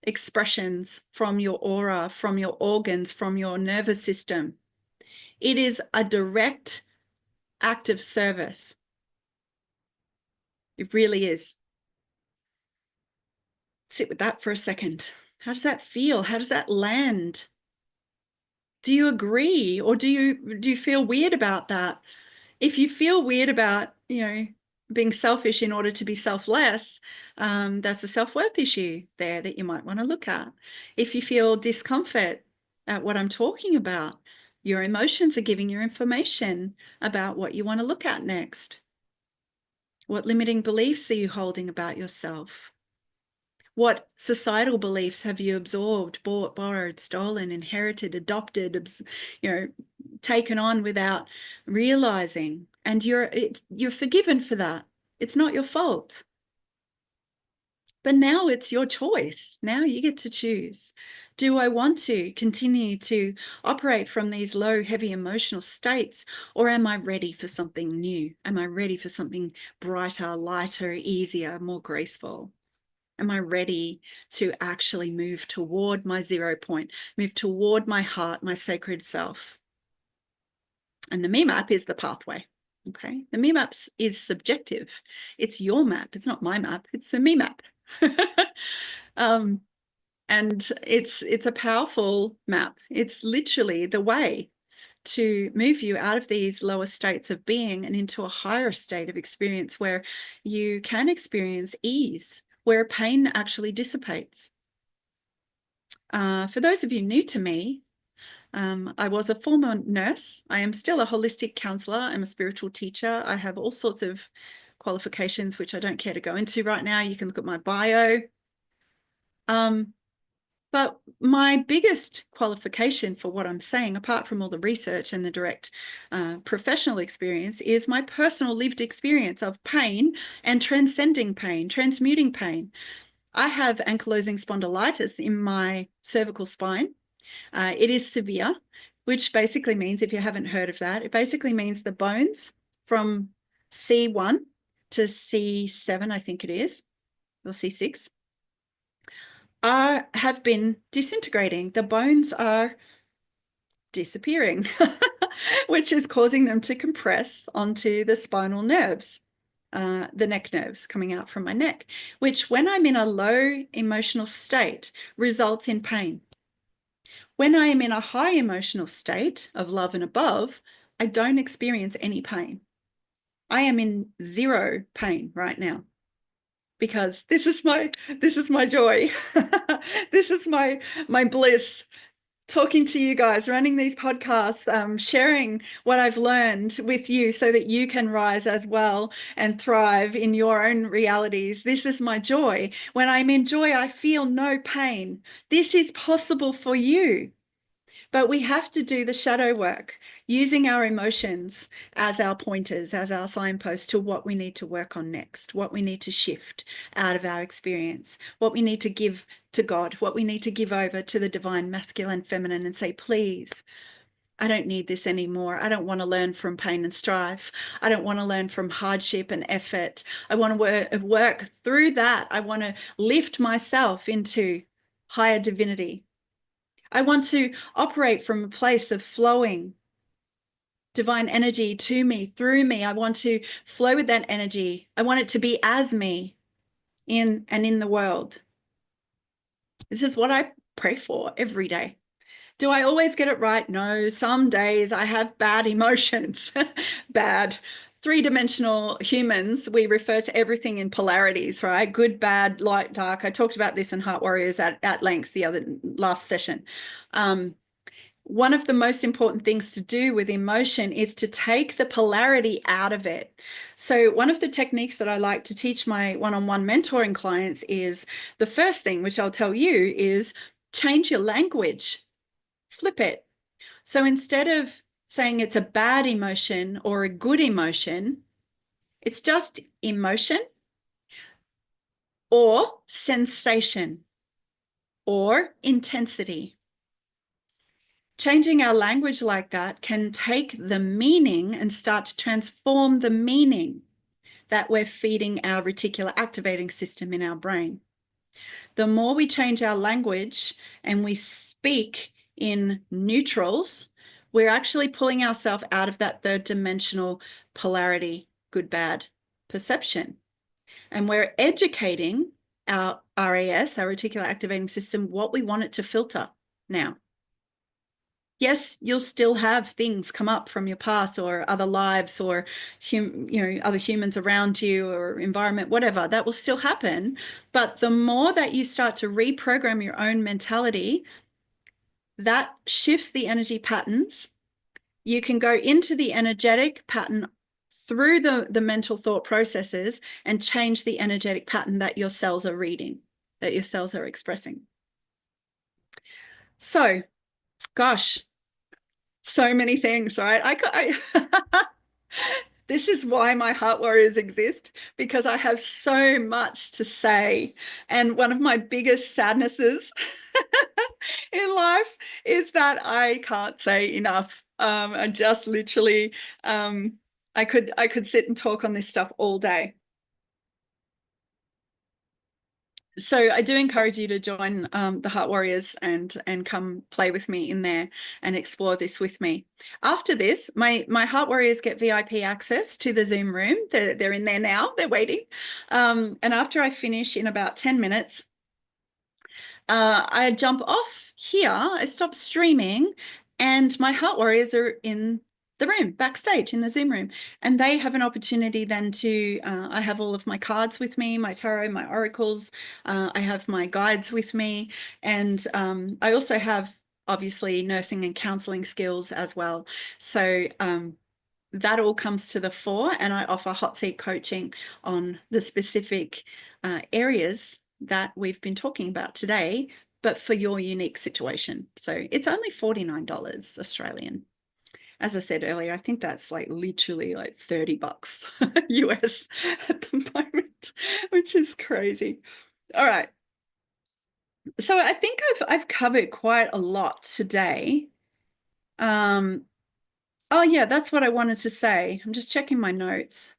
expressions from your aura, from your organs, from your nervous system. It is a direct act of service. It really is. Sit with that for a second. How does that feel? How does that land? Do you agree, or do you feel weird about that? If you feel weird about, being selfish in order to be selfless, that's a self-worth issue there that you might want to look at. If you feel discomfort at what I'm talking about, your emotions are giving you information about what you want to look at next. What limiting beliefs are you holding about yourself? What societal beliefs have you absorbed, bought, borrowed, stolen, inherited, adopted, taken on without realizing? And you're forgiven for that. It's not your fault. But now it's your choice. Now you get to choose. Do I want to continue to operate from these low, heavy emotional states, or am I ready for something new? Am I ready for something brighter, lighter, easier, more graceful? Am I ready to actually move toward my 0 point, move toward my heart, my sacred self? And the me map is the pathway. Okay. The me map is subjective. It's your map. It's not my map. It's the me map. And it's a powerful map. It's literally the way to move you out of these lower states of being and into a higher state of experience where you can experience ease, where pain actually dissipates. For those of you new to me, I was a former nurse. I am still a holistic counselor. I'm a spiritual teacher. I have all sorts of qualifications, which I don't care to go into right now. You can look at my bio. But my biggest qualification for what I'm saying, apart from all the research and the direct professional experience, is my personal lived experience of pain and transcending pain, transmuting pain. I have ankylosing spondylitis in my cervical spine. It is severe, which basically means, if you haven't heard of that, it basically means the bones from C1 to C7, I think it is, or C6, have been disintegrating. The bones are disappearing, which is causing them to compress onto the spinal nerves, the neck nerves coming out from my neck, which when I'm in a low emotional state results in pain. When I am in a high emotional state of love and above, I don't experience any pain. I am in zero pain right now because this is my joy. This is my bliss. Talking to you guys, running these podcasts, sharing what I've learned with you so that you can rise as well and thrive in your own realities. This is my joy. When I'm in joy, I feel no pain. This is possible for you. But we have to do the shadow work, using our emotions as our pointers, as our signposts to what we need to work on next, what we need to shift out of our experience, what we need to give to God, what we need to give over to the divine masculine, feminine, and say, please, I don't need this anymore. I don't want to learn from pain and strife. I don't want to learn from hardship and effort. I want to work through that. I want to lift myself into higher divinity. I want to operate from a place of flowing divine energy to me, through me. I want to flow with that energy. I want it to be as me in the world. This is what I pray for every day. Do I always get it right? No. Some days I have bad emotions. Bad. Three-dimensional humans, we refer to everything in polarities, right? Good, bad, light, dark. I talked about this in Heart Warriors at length the last session. One of the most important things to do with emotion is to take the polarity out of it. So one of the techniques that I like to teach my one-on-one mentoring clients is the first thing, which I'll tell you, is change your language. Flip it. So instead of saying it's a bad emotion or a good emotion, it's just emotion or sensation or intensity. Changing our language like that can take the meaning and start to transform the meaning that we're feeding our reticular activating system in our brain. The more we change our language and we speak in neutrals, we're actually pulling ourselves out of that third dimensional polarity, good, bad perception. And we're educating our RAS, our reticular activating system, what we want it to filter now. Yes, you'll still have things come up from your past or other lives or other humans around you or environment, whatever. That will still happen. But the more that you start to reprogram your own mentality, that shifts the energy patterns. You can go into the energetic pattern through the mental thought processes and change the energetic pattern that your cells are reading, that your cells are expressing. So, gosh, so many things, right? This is why my Heart Warriors exist, because I have so much to say. And one of my biggest sadnesses in life is that I can't say enough. I just literally, I could sit and talk on this stuff all day. So I do encourage you to join the Heart Warriors and come play with me in there and explore this with me. After this, my Heart Warriors get VIP access to the Zoom room. They're in there now. They're waiting. And after I finish in about 10 minutes, I jump off here. I stop streaming, and my Heart Warriors are in the room backstage in the Zoom room, and they have an opportunity then to I have all of my cards with me, my tarot, my oracles, I have my guides with me, and I also have obviously nursing and counseling skills as well. So that all comes to the fore, and I offer hot seat coaching on the specific areas that we've been talking about today, but for your unique situation. So it's only $49 Australian. As I said earlier, I think that's like literally like $30 US at the moment, which is crazy. All right. So I think I've covered quite a lot today. Oh yeah, that's what I wanted to say. I'm just checking my notes.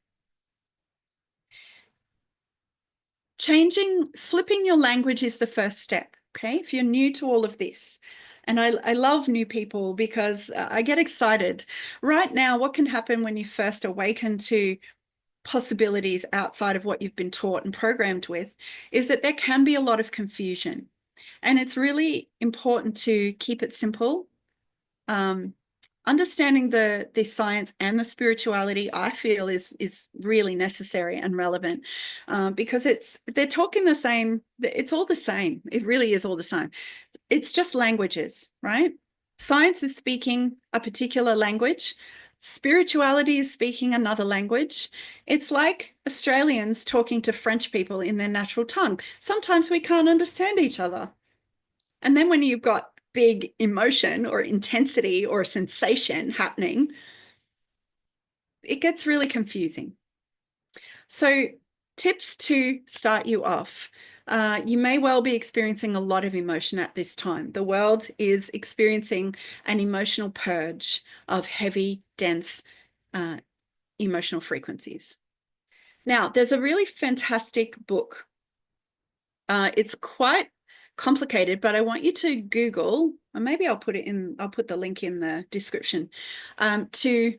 Flipping your language is the first step. Okay. If you're new to all of this, and I love new people because I get excited. Right now, what can happen when you first awaken to possibilities outside of what you've been taught and programmed with is that there can be a lot of confusion. And it's really important to keep it simple. understanding the science and the spirituality, I feel is really necessary and relevant, because they're talking the same. It's all the same. It really is all the same. It's just languages, right? Science is speaking a particular language. Spirituality is speaking another language. It's like Australians talking to French people in their natural tongue. Sometimes we can't understand each other. And then when you've got big emotion or intensity or sensation happening, it gets really confusing. So, tips to start you off. You may well be experiencing a lot of emotion at this time. The world is experiencing an emotional purge of heavy, dense emotional frequencies. Now, there's a really fantastic book. It's quite complicated, but I want you to Google, and maybe I'll put the link in the description, to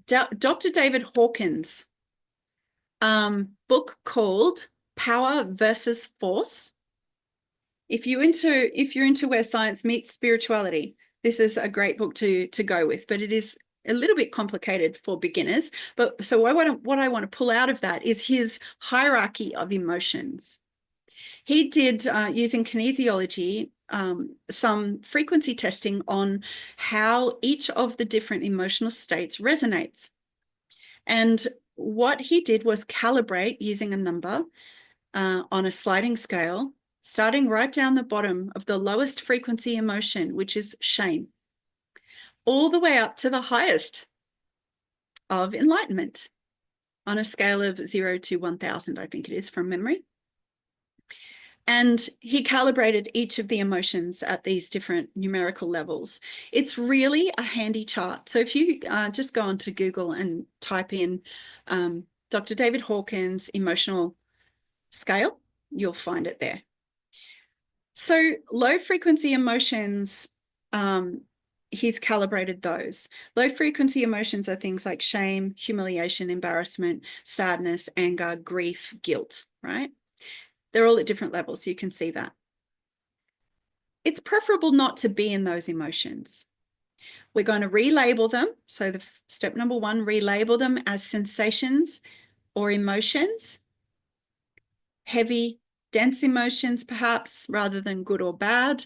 Dr. David Hawkins' book called Power versus Force. If you're into where science meets spirituality, this is a great book to go with, but it is a little bit complicated for beginners. But so what I want to pull out of that is his hierarchy of emotions. He did, using kinesiology, some frequency testing on how each of the different emotional states resonates. And what he did was calibrate using a number on a sliding scale, starting right down the bottom of the lowest frequency emotion, which is shame, all the way up to the highest of enlightenment on a scale of 0 to 1,000, I think it is from memory. And he calibrated each of the emotions at these different numerical levels. It's really a handy chart. So if you just go onto Google and type in Dr. David Hawkins' emotional scale, you'll find it there. So low frequency emotions, he's calibrated those. Low frequency emotions are things like shame, humiliation, embarrassment, sadness, anger, grief, guilt, right? They're all at different levels, so you can see that. It's preferable not to be in those emotions. We're going to relabel them. So the step number 1, relabel them as sensations or emotions. Heavy, dense emotions, perhaps, rather than good or bad.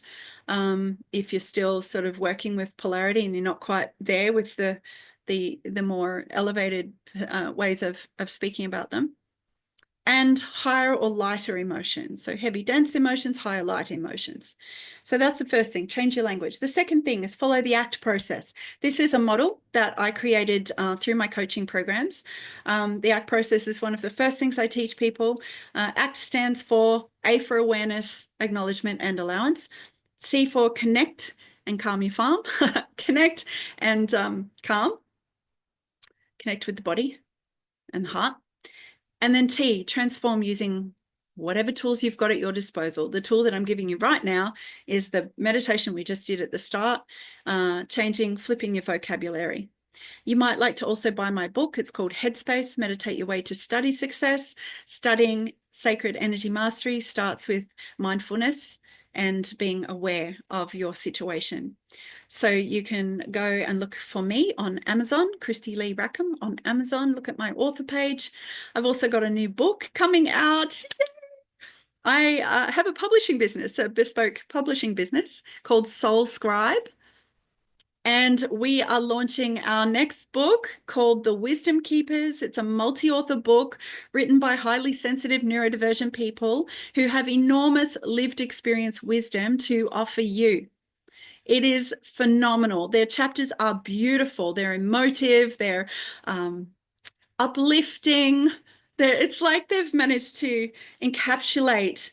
If you're still sort of working with polarity and you're not quite there with the more elevated ways of speaking about them. And higher or lighter emotions. So heavy, dense emotions, higher, light emotions. So that's the first thing, change your language. The second thing is follow the ACT process. This is a model that I created through my coaching programs. The ACT process is one of the first things I teach people. ACT stands for A for awareness, acknowledgement, and allowance. C for connect and calm your farm. Connect and calm. Connect with the body and the heart. And then T, transform using whatever tools you've got at your disposal. The tool that I'm giving you right now is the meditation we just did at the start, flipping your vocabulary. You might like to also buy my book. It's called Headspace, Meditate Your Way to Study Success. Studying Sacred Energy Mastery starts with mindfulness and being aware of your situation. So you can go and look for me on Amazon, Kristy Lee Rackham on Amazon. Look at my author page. I've also got a new book coming out. I have a publishing business, a bespoke publishing business called Soul Scribe. And we are launching our next book called The Wisdom Keepers. It's a multi-author book written by highly sensitive neurodivergent people who have enormous lived experience wisdom to offer you. It is phenomenal. Their chapters are beautiful. They're emotive. They're uplifting. It's like they've managed to encapsulate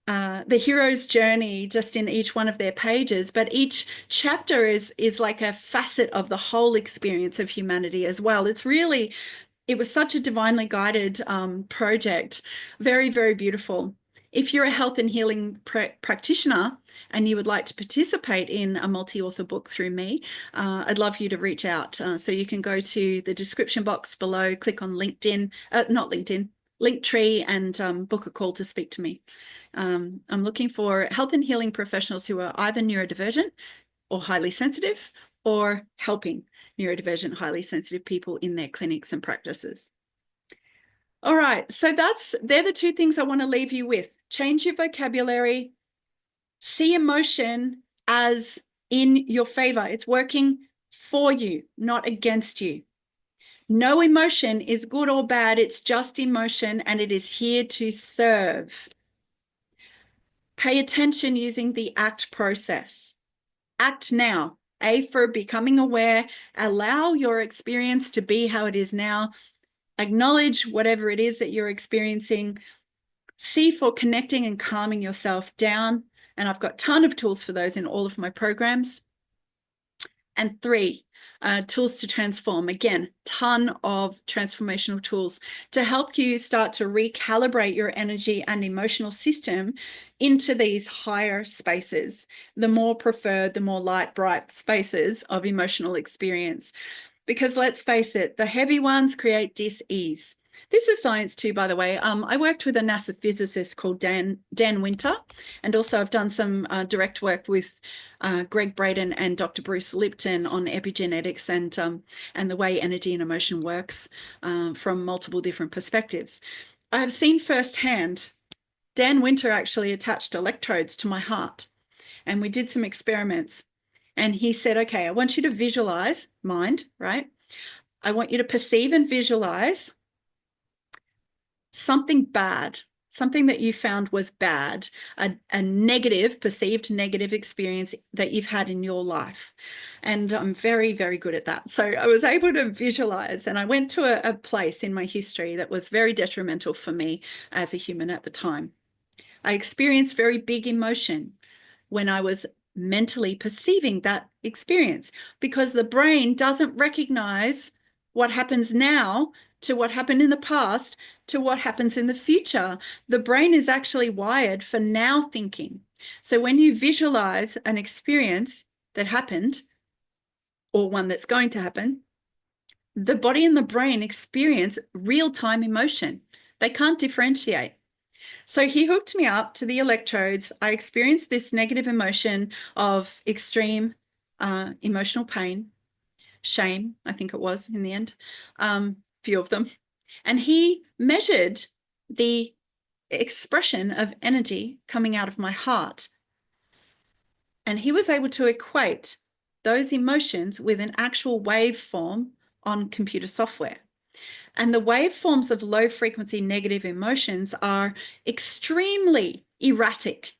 the hero's journey just in each one of their pages, but each chapter is like a facet of the whole experience of humanity as well. It was such a divinely guided project. Very, very beautiful. If you're a health and healing practitioner and you would like to participate in a multi-author book through me, I'd love you to reach out. So you can go to the description box below, click on LinkedIn, not LinkedIn, Linktree, and book a call to speak to me. I'm looking for health and healing professionals who are either neurodivergent or highly sensitive or helping. neurodivergent, highly sensitive people in their clinics and practices. All right, so they're the two things I want to leave you with. Change your vocabulary, see emotion as in your favor. It's working for you, not against you. No emotion is good or bad. It's just emotion, and it is here to serve. Pay attention using the ACT process. Act now. A for becoming aware. Allow your experience to be how it is now. Acknowledge whatever it is that you're experiencing. C for connecting and calming yourself down. And I've got a ton of tools for those in all of my programs. And 3, tools to transform. Again, ton of transformational tools to help you start to recalibrate your energy and emotional system into these higher spaces, the more preferred, the more light, bright spaces of emotional experience. Because let's face it, the heavy ones create dis-ease. This is science too, by the way. I worked with a NASA physicist called Dan Winter, and also I've done some direct work with Greg Braden and Dr. Bruce Lipton on epigenetics and the way energy and emotion works from multiple different perspectives. I have seen firsthand, Dan Winter actually attached electrodes to my heart, and we did some experiments. And he said, okay, I want you to visualize, mind, right? I want you to perceive and visualize something bad, something that you found was bad, a negative, perceived negative experience that you've had in your life. And I'm very, very good at that. So I was able to visualize, and I went to a place in my history that was very detrimental for me as a human at the time. I experienced very big emotion when I was mentally perceiving that experience, because the brain doesn't recognize what happens now to what happened in the past to what happens in the future. The brain is actually wired for now thinking. So when you visualize an experience that happened or one that's going to happen, the body and the brain experience real-time emotion. They can't differentiate. So he hooked me up to the electrodes. I experienced this negative emotion of extreme emotional pain, shame, I think it was in the end, few of them. And he measured the expression of energy coming out of my heart. And he was able to equate those emotions with an actual waveform on computer software. And the waveforms of low frequency negative emotions are extremely erratic.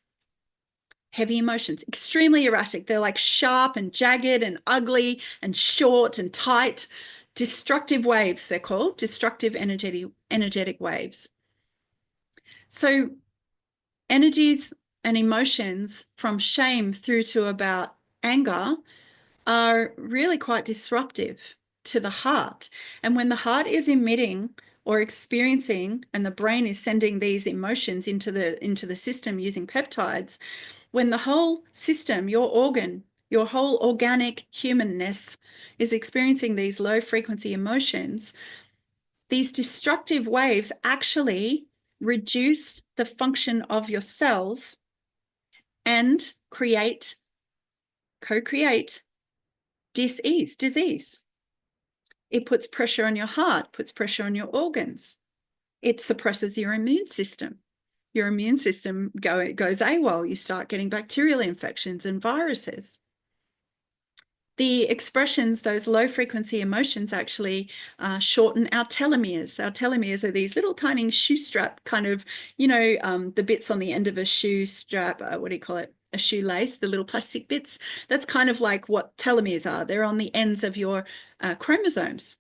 Heavy emotions, extremely erratic. They're like sharp and jagged and ugly and short and tight. Destructive waves, they're called, destructive energetic waves. So energies and emotions from shame through to about anger are really quite disruptive to the heart. And when the heart is emitting or experiencing, and the brain is sending these emotions into the system using peptides, when the whole system, your organ, your whole organic humanness is experiencing these low frequency emotions, these destructive waves actually reduce the function of your cells and co-create disease. It puts pressure on your heart, puts pressure on your organs. It suppresses your immune system. Your immune system goes AWOL. You start getting bacterial infections and viruses. The expressions, those low frequency emotions, actually shorten our telomeres. Our telomeres are these little tiny shoe strap kind of, the bits on the end of a shoe strap, what do you call it? A shoelace, the little plastic bits. That's kind of like what telomeres are. They're on the ends of your chromosomes.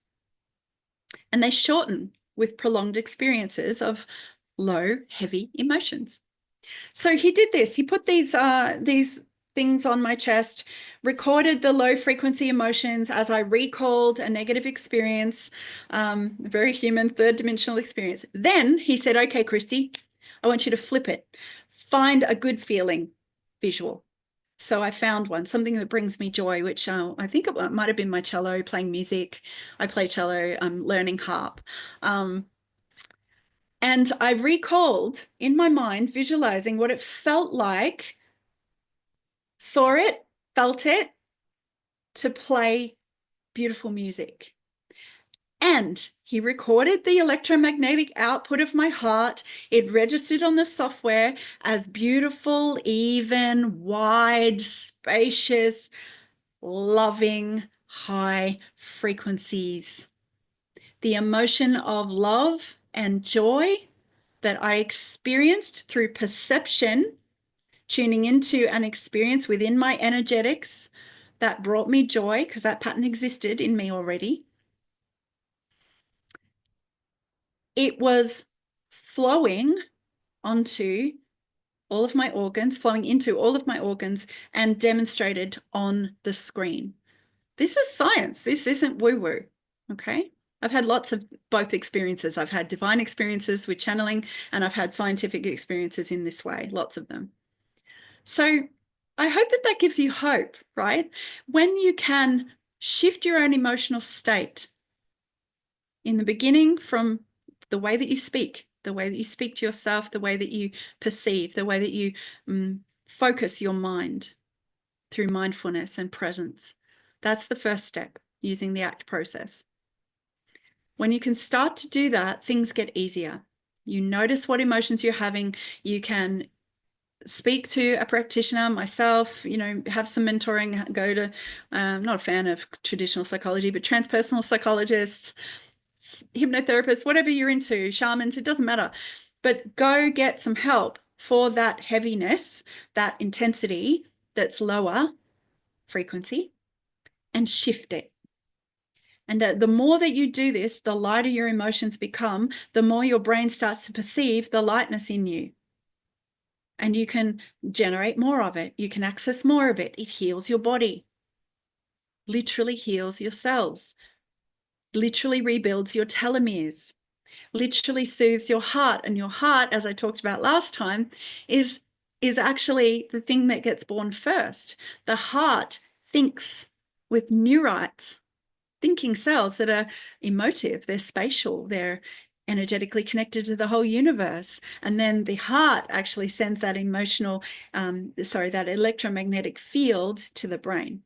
And they shorten with prolonged experiences of low, heavy emotions. So he did this. He put these things on my chest, recorded the low frequency emotions as I recalled a negative experience, very human, third dimensional experience. Then he said, okay, Kristy, I want you to flip it. Find a good feeling visual. So I found one, something that brings me joy, which I think it might have been my cello, playing music. I play cello, I'm learning harp. And I recalled in my mind, visualizing what it felt like, saw it, felt it, to play beautiful music. And he recorded the electromagnetic output of my heart. It registered on the software as beautiful, even, wide, spacious, loving, high frequencies. The emotion of love and joy that I experienced through perception, tuning into an experience within my energetics that brought me joy, because that pattern existed in me already. It was flowing onto all of my organs, flowing into all of my organs, and demonstrated on the screen. This is science. This isn't woo-woo, okay? I've had lots of both experiences. I've had divine experiences with channeling, and I've had scientific experiences in this way, lots of them. So I hope that that gives you hope, right? When you can shift your own emotional state in the beginning from the way that you speak to yourself, the way that you perceive, the way that you focus your mind through mindfulness and presence. That's the first step, using the ACT process. When you can start to do that, things get easier. You notice what emotions you're having. You can speak to a practitioner, myself, have some mentoring, go to, I'm not a fan of traditional psychology, but transpersonal psychologists, hypnotherapists, whatever you're into, shamans, it doesn't matter. But go get some help for that heaviness, that intensity that's lower frequency, and shift it. And the more that you do this, the lighter your emotions become, the more your brain starts to perceive the lightness in you. And you can generate more of it. You can access more of it. It heals your body, literally heals your cells, literally rebuilds your telomeres, literally soothes your heart. And your heart, as I talked about last time, is actually the thing that gets born first. The heart thinks with neurites, thinking cells that are emotive, they're spatial, they're energetically connected to the whole universe. And then the heart actually sends that that electromagnetic field to the brain.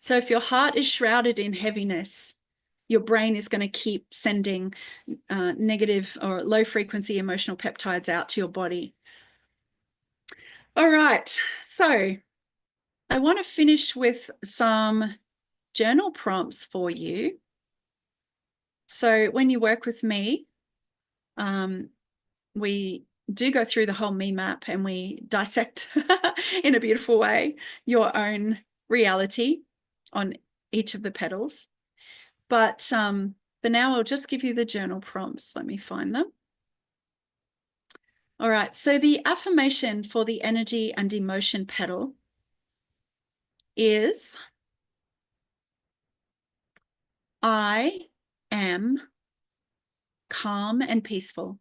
So if your heart is shrouded in heaviness, your brain is going to keep sending negative or low frequency emotional peptides out to your body. All right, so I want to finish with some journal prompts for you. So when you work with me, we do go through the whole me map, and we dissect in a beautiful way your own reality on each of the petals. But for now, I'll just give you the journal prompts. Let me find them. All right, so the affirmation for the energy and emotion petal is, I am calm and peaceful.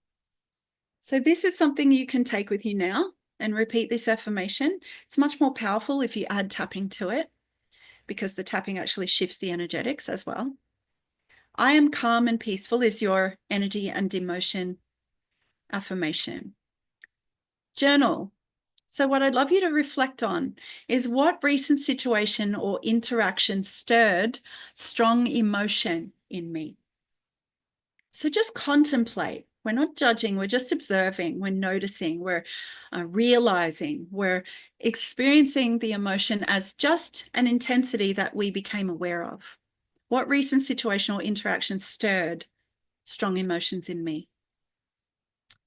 So this is something you can take with you now and repeat this affirmation. It's much more powerful if you add tapping to it, because the tapping actually shifts the energetics as well. I am calm and peaceful is your energy and emotion affirmation. Journal. So what I'd love you to reflect on is what recent situation or interaction stirred strong emotion in me. So just contemplate. We're not judging, we're just observing, we're noticing, we're realizing, we're experiencing the emotion as just an intensity that we became aware of. What recent situation or interaction stirred strong emotions in me?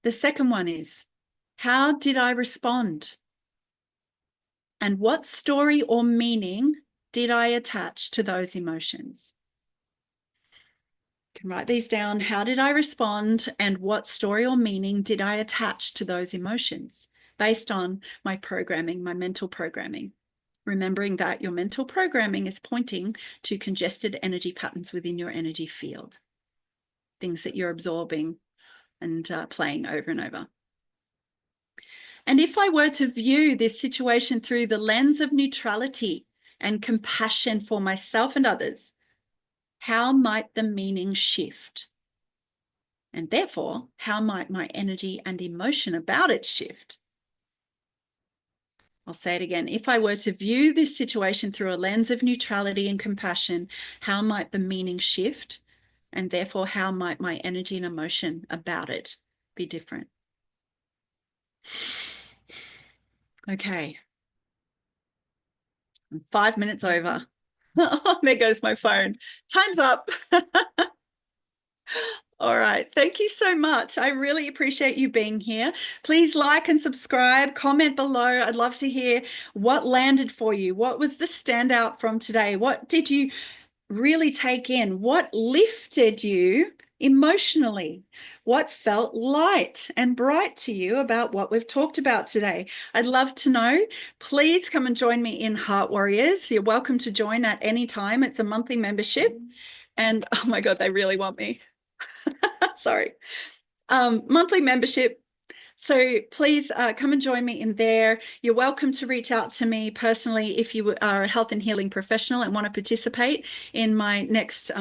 The second one is, how did I respond? And what story or meaning did I attach to those emotions? You can write these down. How did I respond? And what story or meaning did I attach to those emotions based on my programming, my mental programming? Remembering that your mental programming is pointing to congested energy patterns within your energy field, things that you're absorbing and playing over and over. And if I were to view this situation through the lens of neutrality and compassion for myself and others, how might the meaning shift? And therefore, how might my energy and emotion about it shift? I'll say it again. If I were to view this situation through a lens of neutrality and compassion, how might the meaning shift? And therefore, how might my energy and emotion about it be different? Okay. I'm 5 minutes over. Oh, there goes my phone. Time's up. All right. Thank you so much. I really appreciate you being here. Please like and subscribe, comment below. I'd love to hear what landed for you. What was the standout from today? What did you really take in? What lifted you emotionally? What felt light and bright to you about what we've talked about today? I'd love to know. Please come and join me in Heart Warriors. You're welcome to join at any time. It's a monthly membership. And oh my God, they really want me. Sorry. Monthly membership. So please come and join me in there. You're welcome to reach out to me personally if you are a health and healing professional and want to participate in my next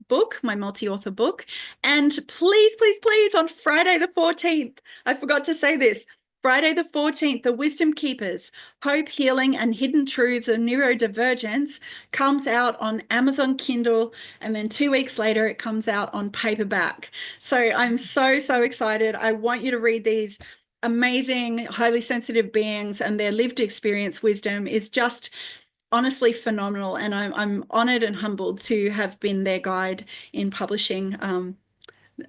book, my multi-author book. And please, please, please, on Friday the 14th, I forgot to say this, Friday the 14th, The Wisdom Keepers, Hope, Healing, and Hidden Truths of Neurodivergence comes out on Amazon Kindle, and then 2 weeks later it comes out on paperback. So I'm so, so excited. I want you to read these amazing, highly sensitive beings, and their lived experience wisdom is just honestly phenomenal. And I'm honored and humbled to have been their guide in publishing.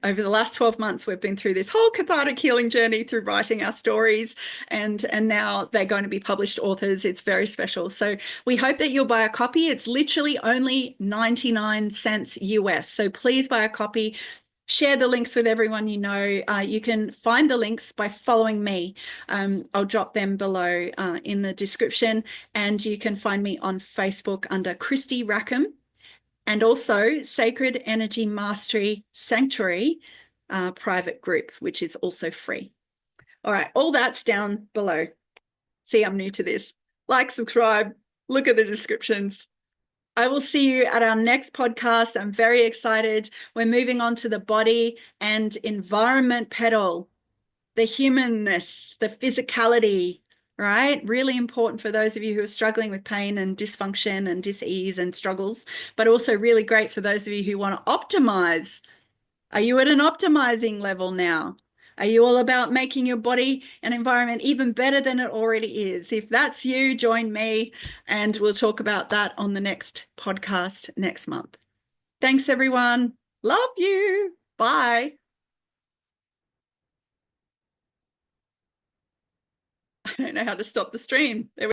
Over the last 12 months, we've been through this whole cathartic healing journey through writing our stories, and now they're going to be published authors. It's very special. So we hope that you'll buy a copy. It's literally only 99 cents US. So please buy a copy. Share the links with everyone you know. You can find the links by following me. I'll drop them below in the description, and you can find me on Facebook under Kristy Rackham, and also Sacred Energy Mastery Sanctuary private group, which is also free. All right, all that's down below. See, I'm new to this. Like, subscribe, look at the descriptions. I will see you at our next podcast. I'm very excited. We're moving on to the body and environment pedal, the humanness, the physicality, right? Really important for those of you who are struggling with pain and dysfunction and dis-ease and struggles, but also really great for those of you who want to optimize. Are you at an optimizing level now? Are you all about making your body and environment even better than it already is? If that's you, join me, and we'll talk about that on the next podcast next month. Thanks, everyone. Love you. Bye. I don't know how to stop the stream. There